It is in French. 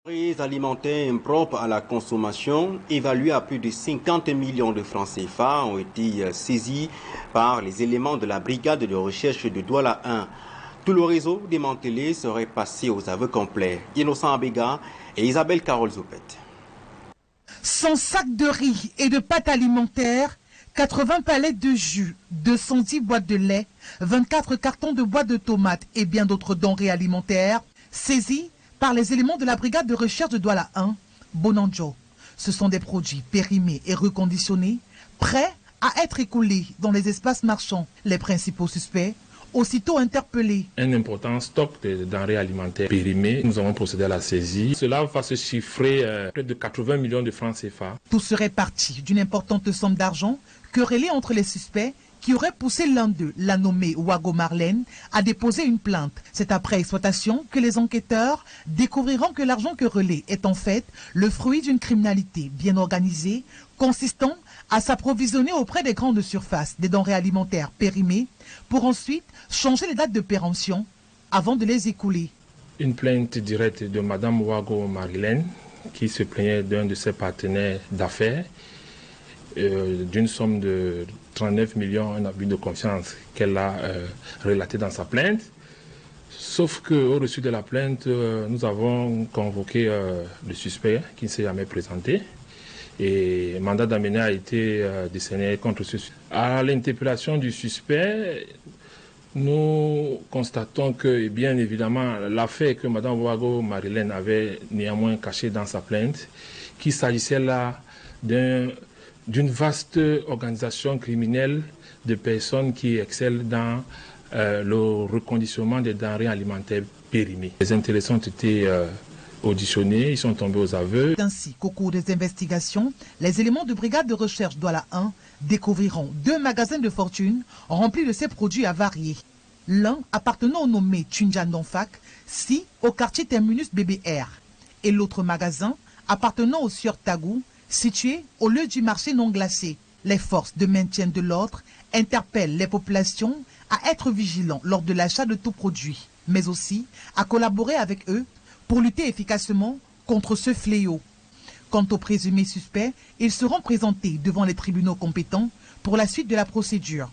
Les alimentaires impropres à la consommation, évalués à plus de 50 millions de francs CFA, ont été saisis par les éléments de la brigade de recherche de Douala 1. Tout le réseau démantelé serait passé aux aveux complets. Innocent Abega et Isabelle Carole Zoupet. 100 sacs de riz et de pâtes alimentaires, 80 palettes de jus, 210 boîtes de lait, 24 cartons de boîtes de tomates et bien d'autres denrées alimentaires saisis par les éléments de la brigade de recherche de Douala 1, Bonanjo. Ce sont des produits périmés et reconditionnés, prêts à être écoulés dans les espaces marchands. Les principaux suspects, aussitôt interpellés. Un important stock de denrées alimentaires périmées. Nous avons procédé à la saisie. Cela va se chiffrer près de 80 millions de francs CFA. Tout serait parti d'une importante somme d'argent querellée entre les suspects qui aurait poussé l'un d'eux, la nommée Wago Marlène, à déposer une plainte. C'est après exploitation que les enquêteurs découvriront que l'argent querellé est en fait le fruit d'une criminalité bien organisée, consistant à s'approvisionner auprès des grandes surfaces des denrées alimentaires périmées pour ensuite changer les dates de péremption avant de les écouler. Une plainte directe de Mme Wago Marlène qui se plaignait d'un de ses partenaires d'affaires d'une somme de 39 millions, un abus de confiance qu'elle a relaté dans sa plainte. Sauf qu'au reçu de la plainte, nous avons convoqué le suspect qui ne s'est jamais présenté. Et mandat d'amener a été décerné contre ce suspect. À l'interpellation du suspect, nous constatons que, bien évidemment, l'affaire que Mme Wago Marlène avait néanmoins cachée dans sa plainte, qu'il s'agissait là d'une vaste organisation criminelle de personnes qui excellent dans le reconditionnement des denrées alimentaires périmées. Les intéressés ont été auditionnés, ils sont tombés aux aveux. Ainsi qu'au cours des investigations, les éléments de brigade de recherche Douala 1 découvriront 2 magasins de fortune remplis de ces produits avariés. L'un appartenant au nommé Tunjan Donfak, si au quartier Terminus BBR, et l'autre magasin appartenant au Sieur Tagou, situé au lieu du marché non glacé. Les forces de maintien de l'ordre interpellent les populations à être vigilants lors de l'achat de tout produit, mais aussi à collaborer avec eux pour lutter efficacement contre ce fléau. Quant aux présumés suspects, ils seront présentés devant les tribunaux compétents pour la suite de la procédure.